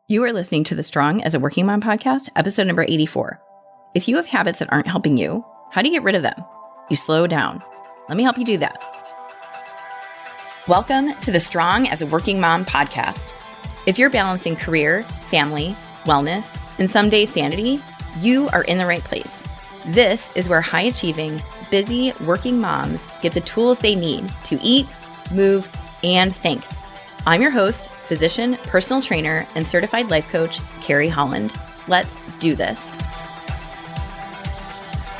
You are listening to the Strong as a Working Mom podcast, episode number 84. If you have habits that aren't helping you, how do you get rid of them? You slow down. Let me help you do that. Welcome to the Strong as a Working Mom podcast. If you're balancing career, family, wellness, and some days sanity, you are in the right place. This is where high-achieving, busy working moms get the tools they need to eat, move, and think. I'm your host, physician, personal trainer, and certified life coach, Carrie Holland. Let's do this.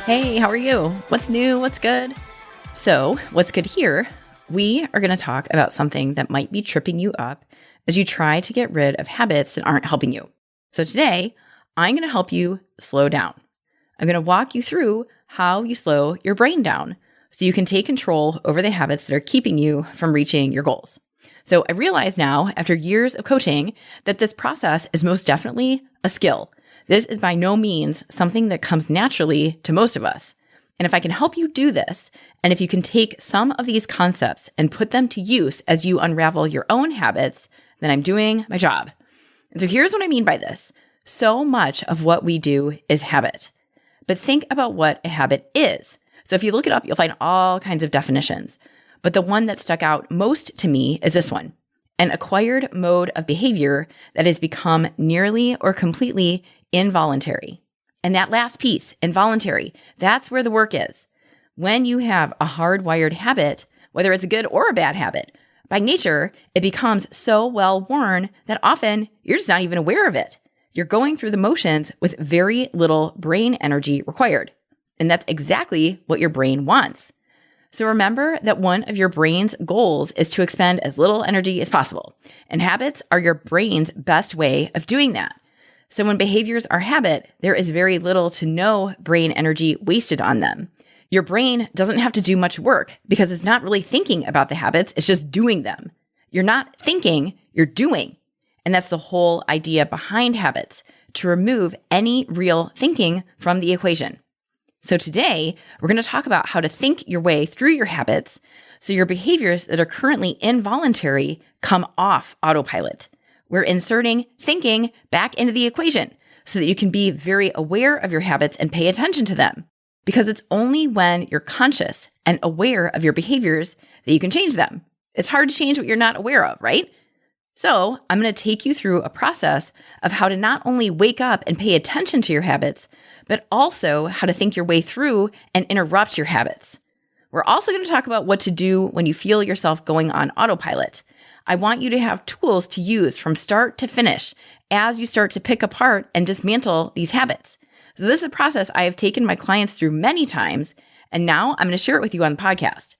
Hey, how are you? What's new? What's good? So, what's good here? We are going to talk about something that might be tripping you up as you try to get rid of habits that aren't helping you. So today, I'm going to help you slow down. I'm going to walk you through how you slow your brain down so you can take control over the habits that are keeping you from reaching your goals. So I realize now, after years of coaching, that this process is most definitely a skill. This is by no means something that comes naturally to most of us. And if I can help you do this, and if you can take some of these concepts and put them to use as you unravel your own habits, then I'm doing my job. And so here's what I mean by this. So much of what we do is habit. But think about what a habit is. So if you look it up, you'll find all kinds of definitions. But the one that stuck out most to me is this one: an acquired mode of behavior that has become nearly or completely involuntary. And that last piece, involuntary, that's where the work is. When you have a hardwired habit, whether it's a good or a bad habit, by nature, it becomes so well worn that often you're just not even aware of it. You're going through the motions with very little brain energy required. And that's exactly what your brain wants. So remember that one of your brain's goals is to expend as little energy as possible. And habits are your brain's best way of doing that. So when behaviors are habit, there is very little to no brain energy wasted on them. Your brain doesn't have to do much work because it's not really thinking about the habits, it's just doing them. You're not thinking, you're doing. And that's the whole idea behind habits, to remove any real thinking from the equation. So today, we're going to talk about how to think your way through your habits so your behaviors that are currently involuntary come off autopilot. We're inserting thinking back into the equation so that you can be very aware of your habits and pay attention to them. Because it's only when you're conscious and aware of your behaviors that you can change them. It's hard to change what you're not aware of, right? So I'm going to take you through a process of how to not only wake up and pay attention to your habits, but also how to think your way through and interrupt your habits. We're also going to talk about what to do when you feel yourself going on autopilot. I want you to have tools to use from start to finish as you start to pick apart and dismantle these habits. So this is a process I have taken my clients through many times, and now I'm going to share it with you on the podcast.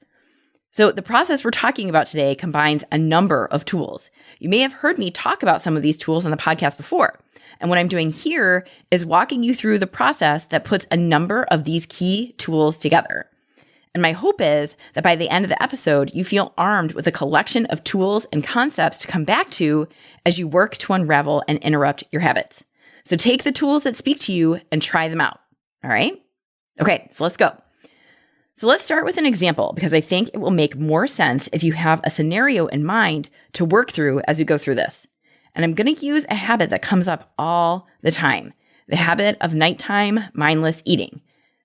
So the process we're talking about today combines a number of tools. You may have heard me talk about some of these tools on the podcast before. And what I'm doing here is walking you through the process that puts a number of these key tools together. And my hope is that by the end of the episode, you feel armed with a collection of tools and concepts to come back to as you work to unravel and interrupt your habits. So take the tools that speak to you and try them out. All right? Okay, so let's go. So let's start with an example because I think it will make more sense if you have a scenario in mind to work through as we go through this. And I'm going to use a habit that comes up all the time, the habit of nighttime mindless eating.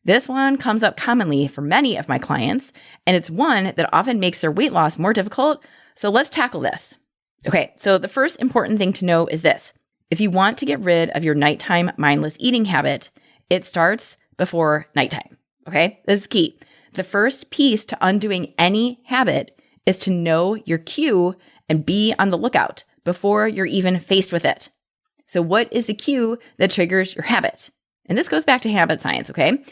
This one comes up commonly for many of my clients, and it's one that often makes their weight loss more difficult. So let's tackle this. Okay, so the first important thing to know is this. If you want to get rid of your nighttime mindless eating habit, it starts before nighttime. Okay, this is key. The first piece to undoing any habit is to know your cue and be on the lookout before you're even faced with it. So what is the cue that triggers your habit? And this goes back to habit science, okay?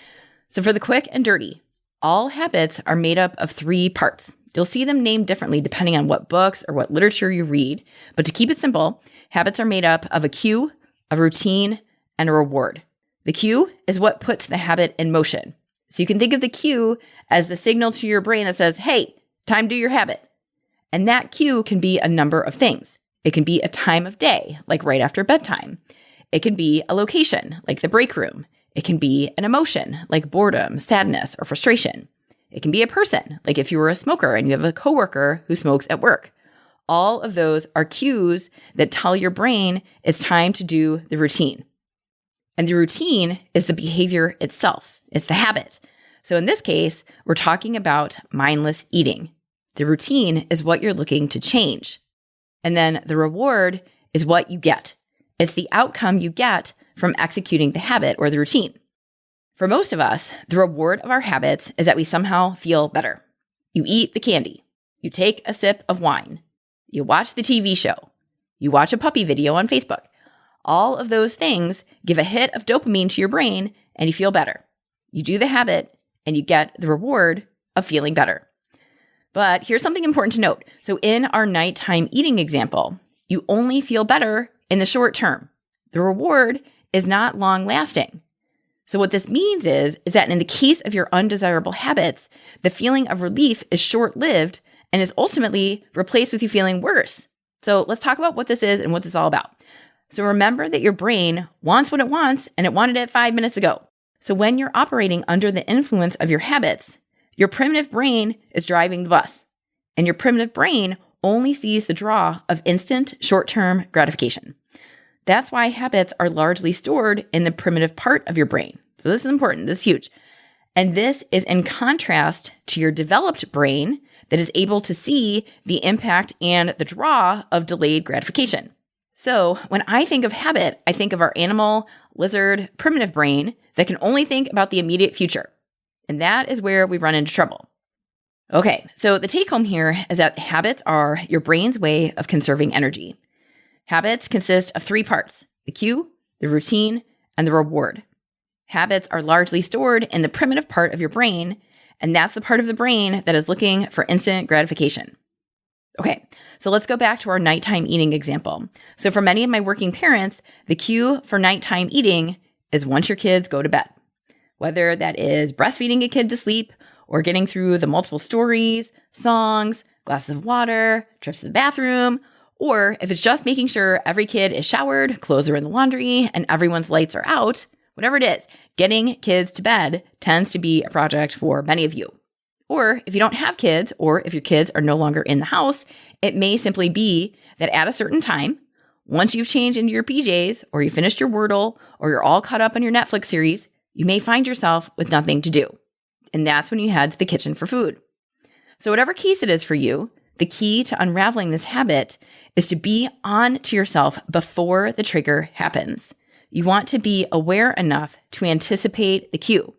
So for the quick and dirty, all habits are made up of 3 parts. You'll see them named differently depending on what books or what literature you read. But to keep it simple, habits are made up of a cue, a routine, and a reward. The cue is what puts the habit in motion. So you can think of the cue as the signal to your brain that says, hey, time to do your habit. And that cue can be a number of things. It can be a time of day, like right after bedtime. It can be a location, like the break room. It can be an emotion, like boredom, sadness, or frustration. It can be a person, like if you were a smoker and you have a coworker who smokes at work. All of those are cues that tell your brain it's time to do the routine. And the routine is the behavior itself. It's the habit. So in this case, we're talking about mindless eating. The routine is what you're looking to change. And then the reward is what you get. It's the outcome you get from executing the habit or the routine. For most of us, the reward of our habits is that we somehow feel better. You eat the candy. You take a sip of wine. You watch the TV show. You watch a puppy video on Facebook. All of those things give a hit of dopamine to your brain and you feel better. You do the habit and you get the reward of feeling better. But here's something important to note. So in our nighttime eating example, you only feel better in the short term. The reward is not long lasting. So what this means is that in the case of your undesirable habits, the feeling of relief is short-lived and is ultimately replaced with you feeling worse. So let's talk about what this is and what this is all about. So remember that your brain wants what it wants and it wanted it 5 minutes ago. So when you're operating under the influence of your habits, your primitive brain is driving the bus. And your primitive brain only sees the draw of instant short-term gratification. That's why habits are largely stored in the primitive part of your brain. So this is important. This is huge. And this is in contrast to your developed brain that is able to see the impact and the draw of delayed gratification. So when I think of habit, I think of our animal, lizard, primitive brain that can only think about the immediate future. And that is where we run into trouble. Okay, so the take home here is that habits are your brain's way of conserving energy. Habits consist of 3 parts: the cue, the routine, and the reward. Habits are largely stored in the primitive part of your brain, and that's the part of the brain that is looking for instant gratification. Okay, so let's go back to our nighttime eating example. So for many of my working parents, the cue for nighttime eating is once your kids go to bed. Whether that is breastfeeding a kid to sleep or getting through the multiple stories, songs, glasses of water, trips to the bathroom, or if it's just making sure every kid is showered, clothes are in the laundry, and everyone's lights are out, whatever it is, getting kids to bed tends to be a project for many of you. Or if you don't have kids, or if your kids are no longer in the house, it may simply be that at a certain time, once you've changed into your PJs, or you finished your Wordle, or you're all caught up on your Netflix series, you may find yourself with nothing to do. And that's when you head to the kitchen for food. So whatever case it is for you, the key to unraveling this habit is to be on to yourself before the trigger happens. You want to be aware enough to anticipate the cue.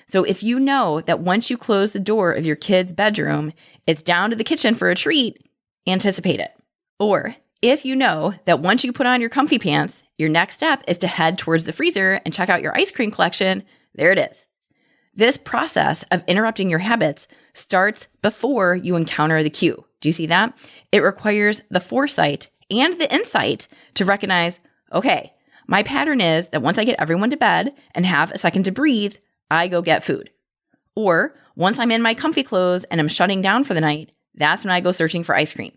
So if you know that once you close the door of your kid's bedroom, it's down to the kitchen for a treat, anticipate it. Or if you know that once you put on your comfy pants, your next step is to head towards the freezer and check out your ice cream collection, there it is. This process of interrupting your habits starts before you encounter the cue. Do you see that? It requires the foresight and the insight to recognize, okay, my pattern is that once I get everyone to bed and have a second to breathe, I go get food. Or once I'm in my comfy clothes and I'm shutting down for the night, that's when I go searching for ice cream.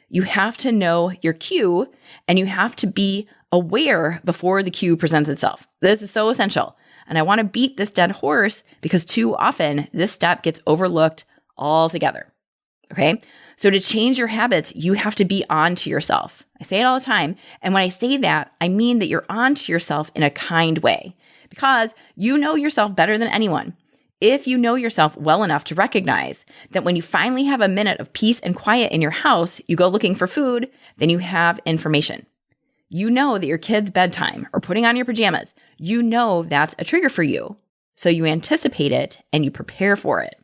You have to know your cue and you have to be aware before the cue presents itself. This is so essential. And I want to beat this dead horse because too often this step gets overlooked altogether. Okay? So to change your habits, you have to be on to yourself. I say it all the time. And when I say that, I mean that you're on to yourself in a kind way because you know yourself better than anyone. If you know yourself well enough to recognize that when you finally have a minute of peace and quiet in your house, you go looking for food, then you have information. You know that your kid's bedtime or putting on your pajamas, you know that's a trigger for you. So you anticipate it and you prepare for it.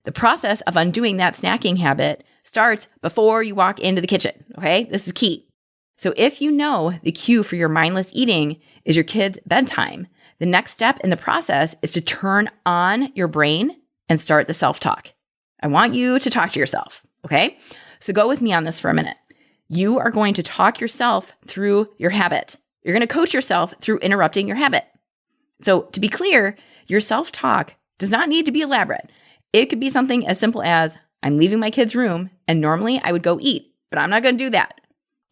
The process of undoing that snacking habit starts before you walk into the kitchen, okay? This is key. So if you know the cue for your mindless eating is your kid's bedtime, the next step in the process is to turn on your brain and start the self-talk. I want you to talk to yourself, okay? So go with me on this for a minute. You are going to talk yourself through your habit. You're going to coach yourself through interrupting your habit. So to be clear, your self-talk does not need to be elaborate. It could be something as simple as, I'm leaving my kid's room and normally I would go eat, but I'm not going to do that.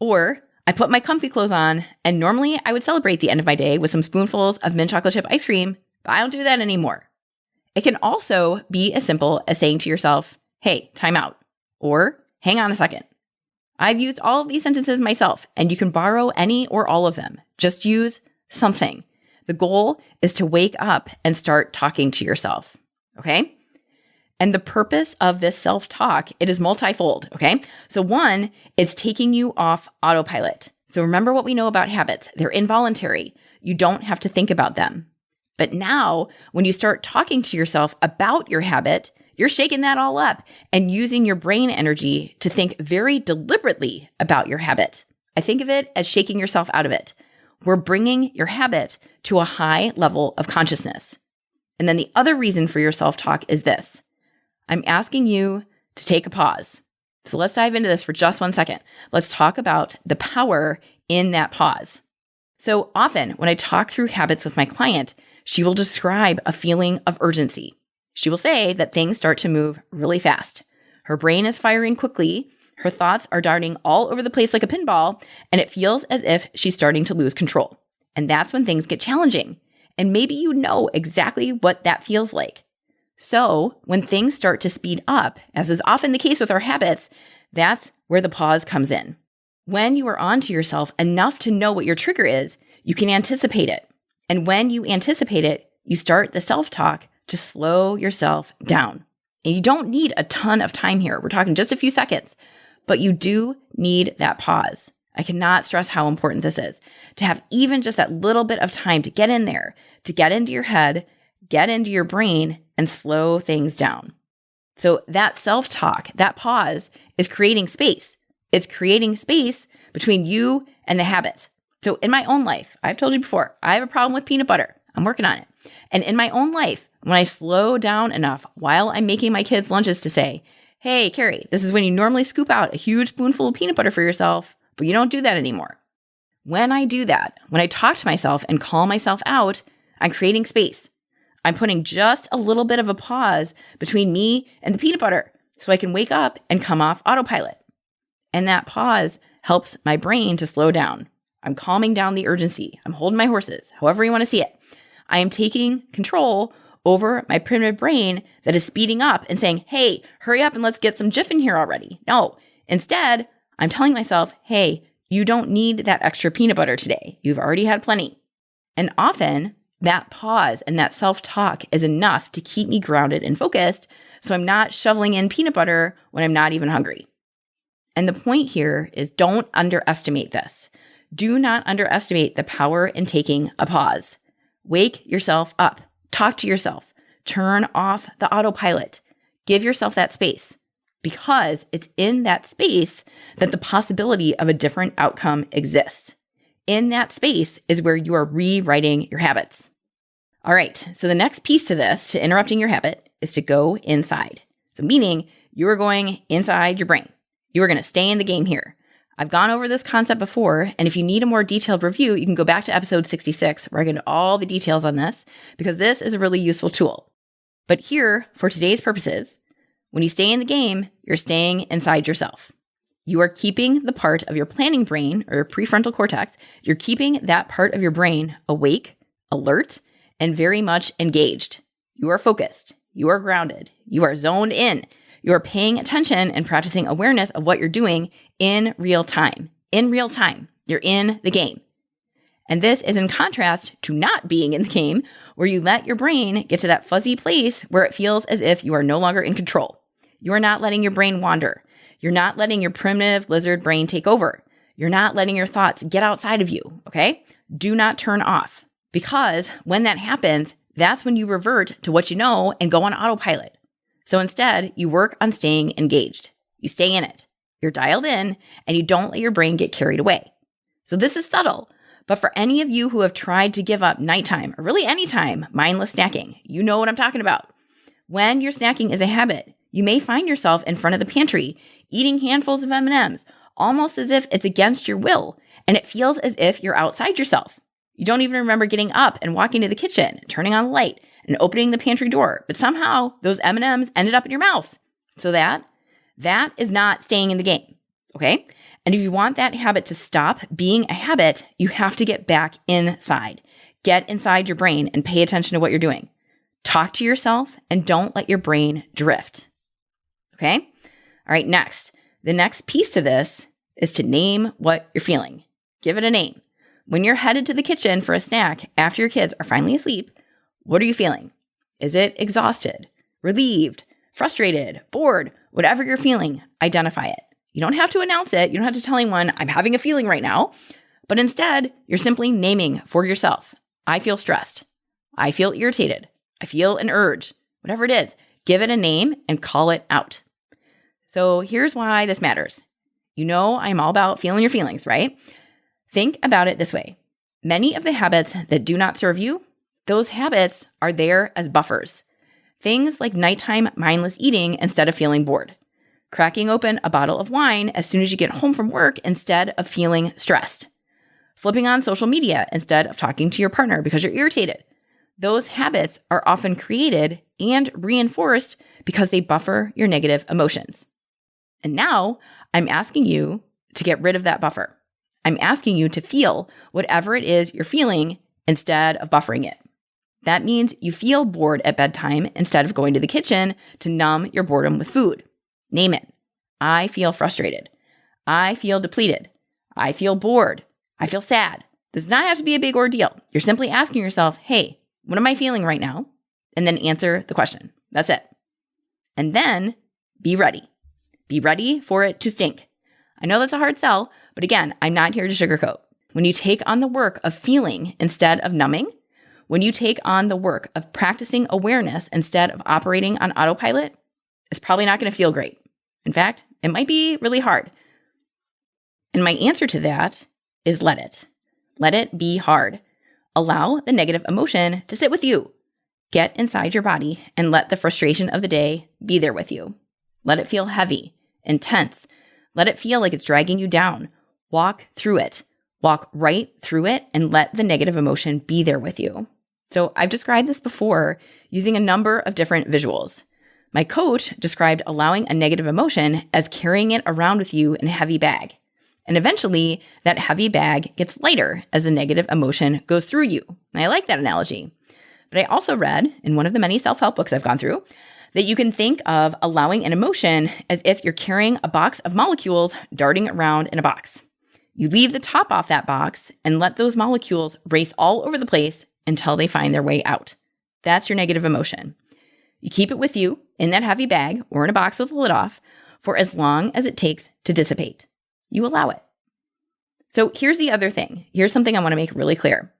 Or I put my comfy clothes on and normally I would celebrate the end of my day with some spoonfuls of mint chocolate chip ice cream, but I don't do that anymore. It can also be as simple as saying to yourself, hey, time out, or hang on a second. I've used all of these sentences myself, and you can borrow any or all of them. Just use something. The goal is to wake up and start talking to yourself, okay? And the purpose of this self-talk, it is multifold, okay? So one, it's taking you off autopilot. So remember what we know about habits. They're involuntary. You don't have to think about them. But now, when you start talking to yourself about your habit, you're shaking that all up and using your brain energy to think very deliberately about your habit. I think of it as shaking yourself out of it. We're bringing your habit to a high level of consciousness. And then the other reason for your self-talk is this. I'm asking you to take a pause. So let's dive into this for just 1 second. Let's talk about the power in that pause. So often when I talk through habits with my client, she will describe a feeling of urgency. She will say that things start to move really fast. Her brain is firing quickly. Her thoughts are darting all over the place like a pinball, and it feels as if she's starting to lose control. And that's when things get challenging. And maybe you know exactly what that feels like. So when things start to speed up, as is often the case with our habits, that's where the pause comes in. When you are onto yourself enough to know what your trigger is, you can anticipate it. And when you anticipate it, you start the self-talk to slow yourself down. And you don't need a ton of time here. We're talking just a few seconds, but you do need that pause. I cannot stress how important this is, to have even just that little bit of time to get in there, to get into your head, get into your brain, and slow things down. So that self-talk, that pause is creating space. It's creating space between you and the habit. So in my own life, I've told you before, I have a problem with peanut butter. I'm working on it. And in my own life, when I slow down enough while I'm making my kids' lunches to say, hey, Carrie, this is when you normally scoop out a huge spoonful of peanut butter for yourself, but you don't do that anymore. When I do that, when I talk to myself and call myself out, I'm creating space. I'm putting just a little bit of a pause between me and the peanut butter so I can wake up and come off autopilot. And that pause helps my brain to slow down. I'm calming down the urgency. I'm holding my horses, however you want to see it. I am taking control over my primitive brain that is speeding up and saying, hey, hurry up and let's get some Jif in here already. No, instead, I'm telling myself, hey, you don't need that extra peanut butter today. You've already had plenty. And often that pause and that self-talk is enough to keep me grounded and focused so I'm not shoveling in peanut butter when I'm not even hungry. And the point here is don't underestimate this. Do not underestimate the power in taking a pause. Wake yourself up. Talk to yourself. Turn off the autopilot. Give yourself that space because it's in that space that the possibility of a different outcome exists. In that space is where you are rewriting your habits. All right, so the next piece to this, to interrupting your habit, is to go inside. So meaning you are going inside your brain. You are going to stay in the game here. I've gone over this concept before, and if you need a more detailed review, you can go back to episode 66, where I get into all the details on this, because this is a really useful tool. But here, for today's purposes, when you stay in the game, you're staying inside yourself. You are keeping the part of your planning brain, or your prefrontal cortex, you're keeping that part of your brain awake, alert, and very much engaged. You are focused. You are grounded. You are zoned in. You are paying attention and practicing awareness of what you're doing in real time. In real time, you're in the game. And this is in contrast to not being in the game, where you let your brain get to that fuzzy place where it feels as if you are no longer in control. You are not letting your brain wander. You're not letting your primitive lizard brain take over. You're not letting your thoughts get outside of you, okay? Do not turn off, because when that happens, that's when you revert to what you know and go on autopilot. So instead, you work on staying engaged. You stay in it. You're dialed in, and you don't let your brain get carried away. So this is subtle, but for any of you who have tried to give up nighttime, or really any time, mindless snacking, you know what I'm talking about. When your snacking is a habit, you may find yourself in front of the pantry, eating handfuls of M&Ms, almost as if it's against your will, and it feels as if you're outside yourself. You don't even remember getting up and walking to the kitchen, turning on the light, and opening the pantry door, but somehow those M&Ms ended up in your mouth. So that is not staying in the game, okay? And if you want that habit to stop being a habit, you have to get back inside. Get inside your brain and pay attention to what you're doing. Talk to yourself and don't let your brain drift, okay? All right, next. The next piece to this is to name what you're feeling. Give it a name. When you're headed to the kitchen for a snack after your kids are finally asleep, what are you feeling? Is it exhausted, relieved, frustrated, bored? Whatever you're feeling, identify it. You don't have to announce it. You don't have to tell anyone, I'm having a feeling right now. But instead, you're simply naming for yourself. I feel stressed. I feel irritated. I feel an urge. Whatever it is, give it a name and call it out. So here's why this matters. You know I'm all about feeling your feelings, right? Think about it this way. Many of the habits that do not serve you, those habits are there as buffers. Things like nighttime mindless eating instead of feeling bored. Cracking open a bottle of wine as soon as you get home from work instead of feeling stressed. Flipping on social media instead of talking to your partner because you're irritated. Those habits are often created and reinforced because they buffer your negative emotions. And now I'm asking you to get rid of that buffer. I'm asking you to feel whatever it is you're feeling instead of buffering it. That means you feel bored at bedtime instead of going to the kitchen to numb your boredom with food. Name it. I feel frustrated. I feel depleted. I feel bored. I feel sad. This does not have to be a big ordeal. You're simply asking yourself, hey, what am I feeling right now? And then answer the question. That's it. And then be ready. Be ready for it to stink. I know that's a hard sell, but again, I'm not here to sugarcoat. When you take on the work of feeling instead of numbing, when you take on the work of practicing awareness instead of operating on autopilot, it's probably not going to feel great. In fact, it might be really hard. And my answer to that is let it. Let it be hard. Allow the negative emotion to sit with you. Get inside your body and let the frustration of the day be there with you. Let it feel heavy, intense. Let it feel like it's dragging you down. Walk through it. Walk right through it and let the negative emotion be there with you. So I've described this before using a number of different visuals. My coach described allowing a negative emotion as carrying it around with you in a heavy bag. And eventually, that heavy bag gets lighter as the negative emotion goes through you. And I like that analogy. But I also read in one of the many self-help books I've gone through that you can think of allowing an emotion as if you're carrying a box of molecules darting around in a box. You leave the top off that box and let those molecules race all over the place until they find their way out. That's your negative emotion. You keep it with you in that heavy bag or in a box with the lid off for as long as it takes to dissipate. You allow it. So here's the other thing. Here's something I want to make really clear.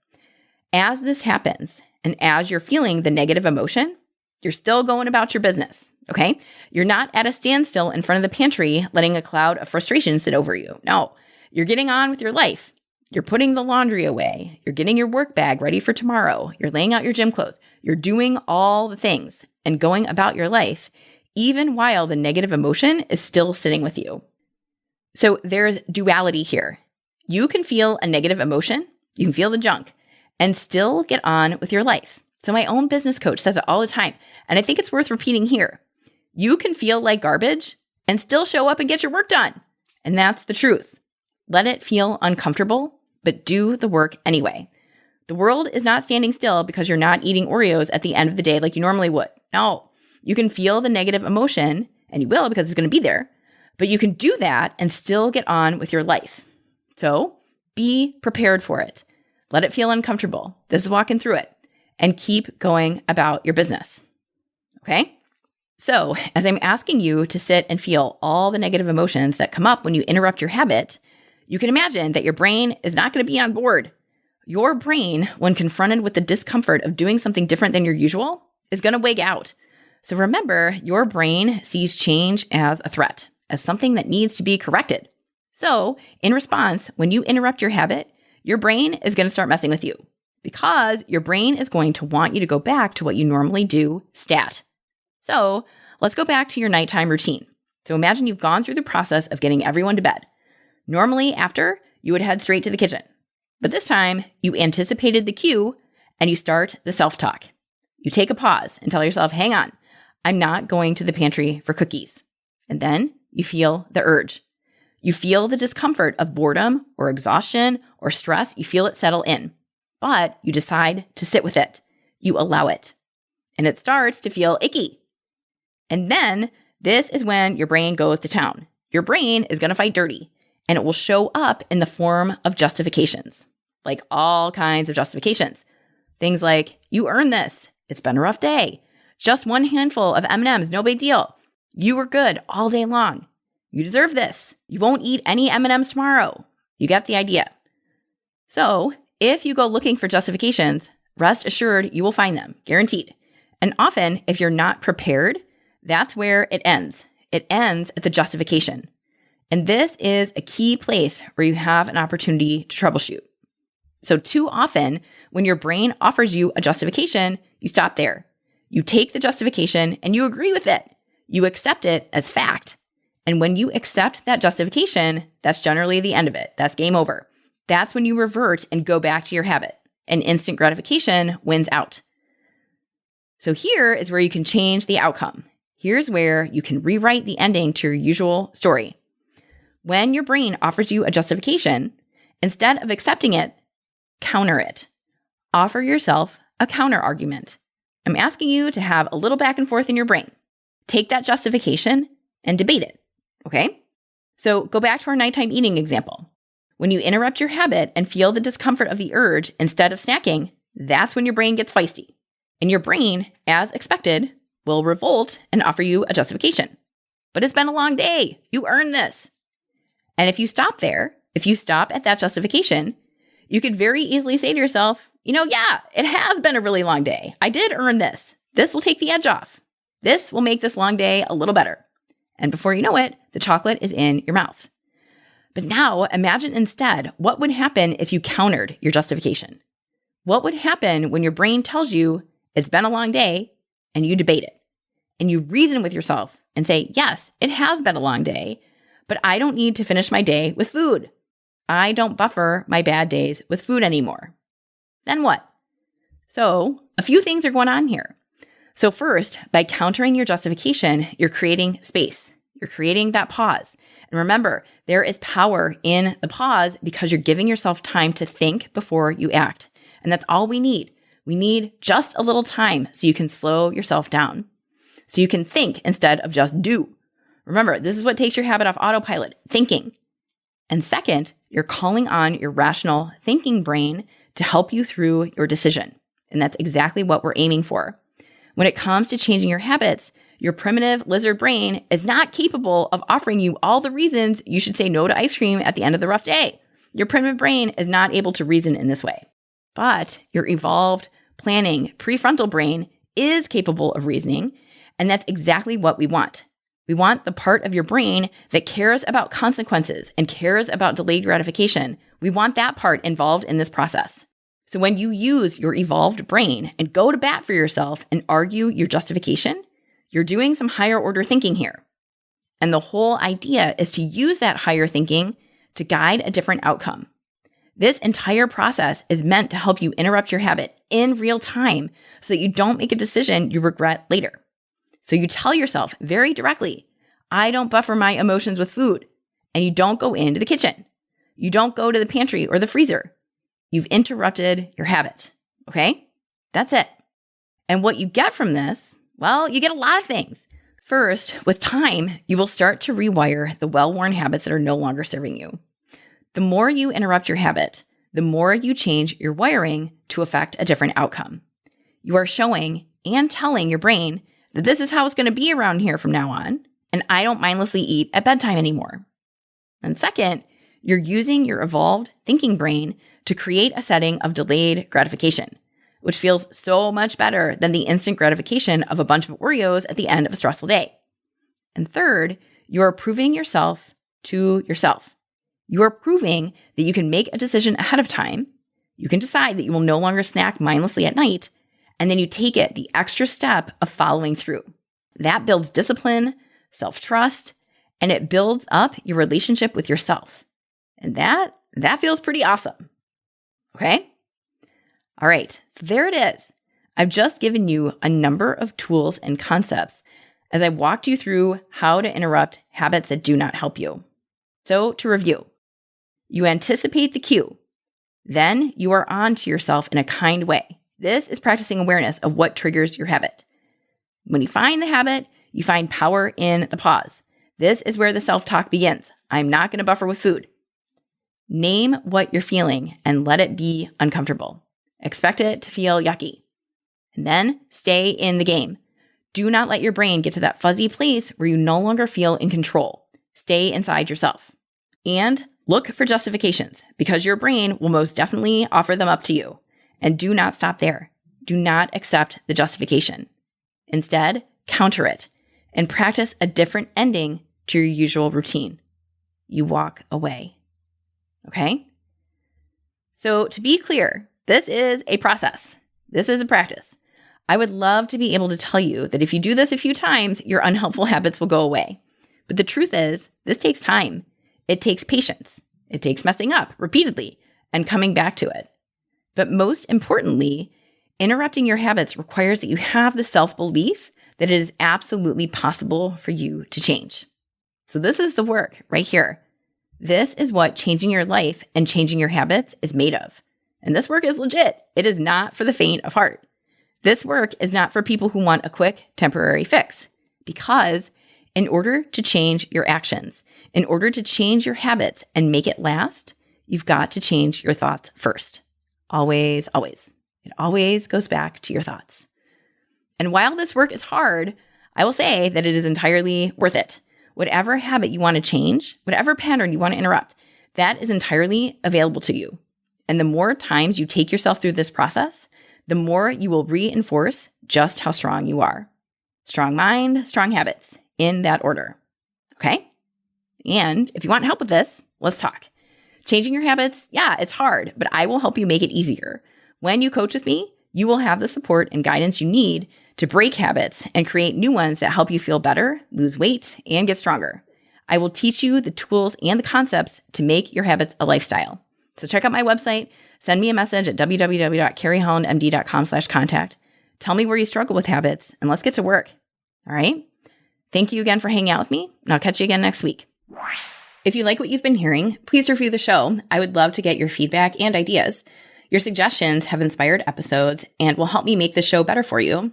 As this happens, and as you're feeling the negative emotion, you're still going about your business, okay? You're not at a standstill in front of the pantry letting a cloud of frustration sit over you. No, you're getting on with your life. You're putting the laundry away. You're getting your work bag ready for tomorrow. You're laying out your gym clothes. You're doing all the things and going about your life, even while the negative emotion is still sitting with you. So there's duality here. You can feel a negative emotion, you can feel the junk, and still get on with your life. So my own business coach says it all the time, and I think it's worth repeating here. You can feel like garbage and still show up and get your work done. And that's the truth. Let it feel uncomfortable, but do the work anyway. The world is not standing still because you're not eating Oreos at the end of the day like you normally would. No, you can feel the negative emotion, and you will because it's going to be there, but you can do that and still get on with your life. So be prepared for it. Let it feel uncomfortable. This is walking through it. And keep going about your business. Okay? So as I'm asking you to sit and feel all the negative emotions that come up when you interrupt your habit, you can imagine that your brain is not going to be on board. Your brain, when confronted with the discomfort of doing something different than your usual, is going to wig out. So remember, your brain sees change as a threat, as something that needs to be corrected. So in response, when you interrupt your habit, your brain is going to start messing with you because your brain is going to want you to go back to what you normally do stat. So let's go back to your nighttime routine. So imagine you've gone through the process of getting everyone to bed. Normally after, you would head straight to the kitchen. But this time, you anticipated the cue and you start the self-talk. You take a pause and tell yourself, hang on, I'm not going to the pantry for cookies. And then you feel the urge. You feel the discomfort of boredom or exhaustion or stress. You feel it settle in, but you decide to sit with it. You allow it. And it starts to feel icky. And then this is when your brain goes to town. Your brain is going to fight dirty. and it will show up in the form of justifications, like all kinds of justifications. Things like, you earned this. It's been a rough day. Just one handful of M&Ms, no big deal. You were good all day long. You deserve this. You won't eat any M&Ms tomorrow. You get the idea. So if you go looking for justifications, rest assured you will find them, guaranteed. And often, if you're not prepared, that's where it ends. It ends at the justification. And this is a key place where you have an opportunity to troubleshoot. So too often, when your brain offers you a justification, you stop there. You take the justification and you agree with it. You accept it as fact. And when you accept that justification, that's generally the end of it. That's game over. That's when you revert and go back to your habit. And instant gratification wins out. So here is where you can change the outcome. Here's where you can rewrite the ending to your usual story. When your brain offers you a justification, instead of accepting it, counter it. Offer yourself a counter argument. I'm asking you to have a little back and forth in your brain. Take that justification and debate it. Okay? So go back to our nighttime eating example. When you interrupt your habit and feel the discomfort of the urge instead of snacking, that's when your brain gets feisty. And your brain, as expected, will revolt and offer you a justification. But it's been a long day. You earned this. And if you stop there, if you stop at that justification, you could very easily say to yourself, yeah, it has been a really long day. I did earn this. This will take the edge off. This will make this long day a little better. And before you know it, the chocolate is in your mouth. But now imagine instead what would happen if you countered your justification. What would happen when your brain tells you it's been a long day and you debate it and you reason with yourself and say, yes, it has been a long day, but I don't need to finish my day with food. I don't buffer my bad days with food anymore. Then what? So a few things are going on here. So first, by countering your justification, you're creating space. You're creating that pause. And remember, there is power in the pause because you're giving yourself time to think before you act. And that's all we need. We need just a little time so you can slow yourself down. So you can think instead of just do. Remember, this is what takes your habit off autopilot, thinking. And second, you're calling on your rational thinking brain to help you through your decision. And that's exactly what we're aiming for. When it comes to changing your habits, your primitive lizard brain is not capable of offering you all the reasons you should say no to ice cream at the end of the rough day. Your primitive brain is not able to reason in this way. But your evolved, planning, prefrontal brain is capable of reasoning, and that's exactly what we want. We want the part of your brain that cares about consequences and cares about delayed gratification. We want that part involved in this process. So when you use your evolved brain and go to bat for yourself and argue your justification, you're doing some higher order thinking here. And the whole idea is to use that higher thinking to guide a different outcome. This entire process is meant to help you interrupt your habit in real time so that you don't make a decision you regret later. So you tell yourself very directly, I don't buffer my emotions with food, and you don't go into the kitchen. You don't go to the pantry or the freezer. You've interrupted your habit. Okay? That's it. And what you get from this, well, you get a lot of things. First, with time, you will start to rewire the well-worn habits that are no longer serving you. The more you interrupt your habit, the more you change your wiring to affect a different outcome. You are showing and telling your brain that this is how it's going to be around here from now on, and I don't mindlessly eat at bedtime anymore. And second, you're using your evolved thinking brain to create a setting of delayed gratification, which feels so much better than the instant gratification of a bunch of Oreos at the end of a stressful day. And third, you're proving yourself to yourself. You are proving that you can make a decision ahead of time. You can decide that you will no longer snack mindlessly at night, and then you take it the extra step of following through. That builds discipline, self-trust, and it builds up your relationship with yourself. And that feels pretty awesome. Okay? All right, so there it is. I've just given you a number of tools and concepts as I walked you through how to interrupt habits that do not help you. So to review, you anticipate the cue. Then you are on to yourself in a kind way. This is practicing awareness of what triggers your habit. When you find the habit, you find power in the pause. This is where the self-talk begins. I'm not going to buffer with food. Name what you're feeling and let it be uncomfortable. Expect it to feel yucky. And then stay in the game. Do not let your brain get to that fuzzy place where you no longer feel in control. Stay inside yourself. And look for justifications, because your brain will most definitely offer them up to you. And do not stop there. Do not accept the justification. Instead, counter it and practice a different ending to your usual routine. You walk away. Okay? So to be clear, this is a process. This is a practice. I would love to be able to tell you that if you do this a few times, your unhelpful habits will go away. But the truth is, this takes time. It takes patience. It takes messing up repeatedly and coming back to it. But most importantly, interrupting your habits requires that you have the self-belief that it is absolutely possible for you to change. So this is the work right here. This is what changing your life and changing your habits is made of. And this work is legit. It is not for the faint of heart. This work is not for people who want a quick, temporary fix. Because in order to change your actions, in order to change your habits and make it last, you've got to change your thoughts first. Always, always. It always goes back to your thoughts. And while this work is hard, I will say that it is entirely worth it. Whatever habit you want to change, whatever pattern you want to interrupt, that is entirely available to you. And the more times you take yourself through this process, the more you will reinforce just how strong you are. Strong mind, strong habits, in that order. Okay? And if you want help with this, let's talk. Changing your habits, yeah, it's hard, but I will help you make it easier. When you coach with me, you will have the support and guidance you need to break habits and create new ones that help you feel better, lose weight, and get stronger. I will teach you the tools and the concepts to make your habits a lifestyle. So check out my website, send me a message at www.carriehollandmd.com/contact. Tell me where you struggle with habits, and let's get to work. All right? Thank you again for hanging out with me, and I'll catch you again next week. If you like what you've been hearing, please review the show. I would love to get your feedback and ideas. Your suggestions have inspired episodes and will help me make the show better for you.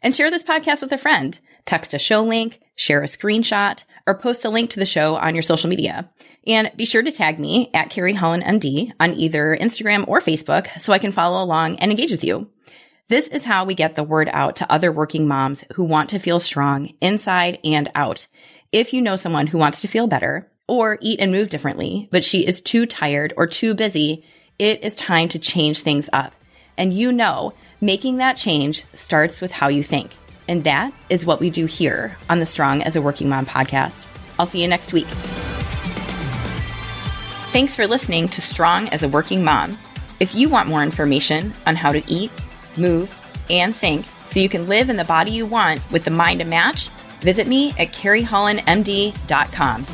And share this podcast with a friend. Text a show link, share a screenshot, or post a link to the show on your social media. And be sure to tag me at Carrie Holland MD on either Instagram or Facebook so I can follow along and engage with you. This is how we get the word out to other working moms who want to feel strong inside and out. If you know someone who wants to feel better or eat and move differently, but she is too tired or too busy, it is time to change things up. And you know, making that change starts with how you think. And that is what we do here on the Strong as a Working Mom podcast. I'll see you next week. Thanks for listening to Strong as a Working Mom. If you want more information on how to eat, move, and think so you can live in the body you want with the mind to match, visit me at carriehollandmd.com.